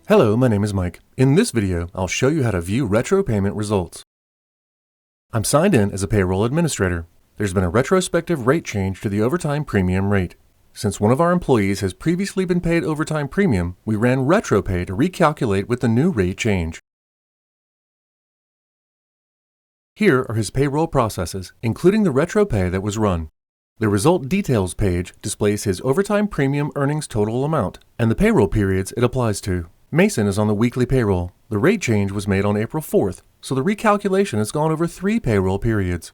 Hello, my name is Mike. In this video, I'll show you how to view retro payment results. I'm signed in as a payroll administrator. There's been a retrospective rate change to the overtime premium rate. Since one of our employees has previously been paid overtime premium, we ran RetroPay to recalculate with the new rate change. Here are his payroll processes, including the RetroPay that was run. The Result Details page displays his overtime premium earnings total amount and the payroll periods it applies to. Mason is on the weekly payroll. The rate change was made on April 4th, so the recalculation has gone over 3 payroll periods.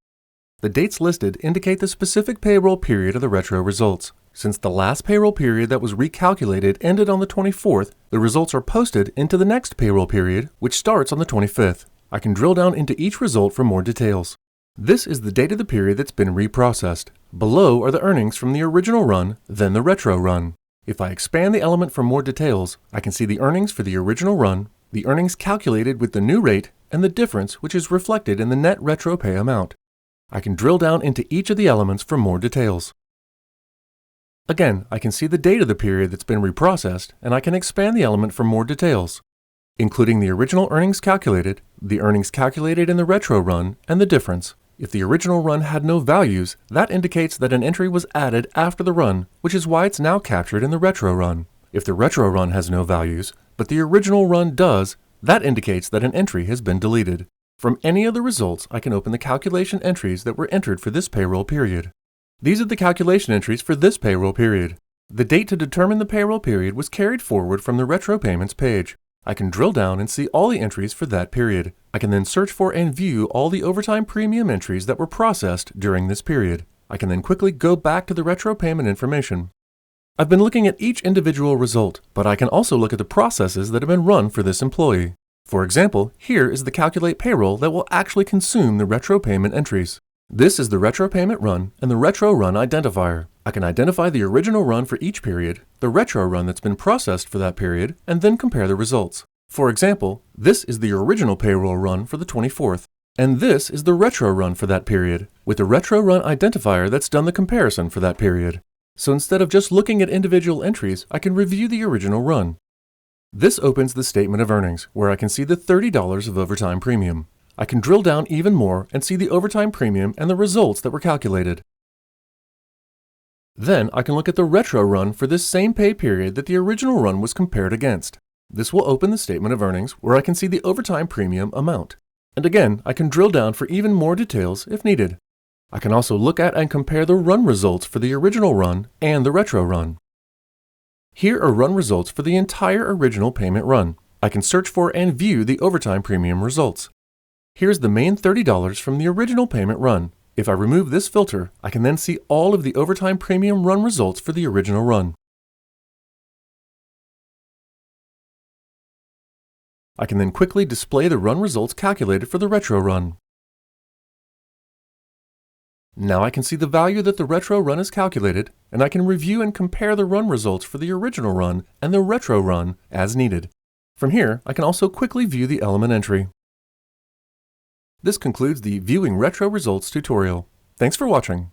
The dates listed indicate the specific payroll period of the retro results. Since the last payroll period that was recalculated ended on the 24th, the results are posted into the next payroll period, which starts on the 25th. I can drill down into each result for more details. This is the date of the period that's been reprocessed. Below are the earnings from the original run, then the retro run. If I expand the element for more details, I can see the earnings for the original run, the earnings calculated with the new rate, and the difference which is reflected in the net retro pay amount. I can drill down into each of the elements for more details. Again, I can see the date of the period that's been reprocessed, and I can expand the element for more details, including the original earnings calculated, the earnings calculated in the retro run, and the difference. If the original run had no values, that indicates that an entry was added after the run, which is why it's now captured in the retro run. If the retro run has no values, but the original run does, that indicates that an entry has been deleted. From any of the results, I can open the calculation entries that were entered for this payroll period. These are the calculation entries for this payroll period. The date to determine the payroll period was carried forward from the retro payments page. I can drill down and see all the entries for that period. I can then search for and view all the overtime premium entries that were processed during this period. I can then quickly go back to the retro payment information. I've been looking at each individual result, but I can also look at the processes that have been run for this employee. For example, here is the Calculate Payroll that will actually consume the retro payment entries. This is the retro payment run and the retro run identifier. I can identify the original run for each period, the retro run that's been processed for that period, and then compare the results. For example, this is the original payroll run for the 24th, and this is the retro run for that period, with the retro run identifier that's done the comparison for that period. So instead of just looking at individual entries, I can review the original run. This opens the statement of earnings, where I can see the $30 of overtime premium. I can drill down even more and see the overtime premium and the results that were calculated. Then I can look at the retro run for this same pay period that the original run was compared against. This will open the statement of earnings where I can see the overtime premium amount. And again, I can drill down for even more details if needed. I can also look at and compare the run results for the original run and the retro run. Here are run results for the entire original payment run. I can search for and view the overtime premium results. Here's the main $30 from the original payment run. If I remove this filter, I can then see all of the overtime premium run results for the original run. I can then quickly display the run results calculated for the retro run. Now I can see the value that the retro run is calculated, and I can review and compare the run results for the original run and the retro run as needed. From here, I can also quickly view the element entry. This concludes the Viewing Retro Results tutorial. Thanks for watching.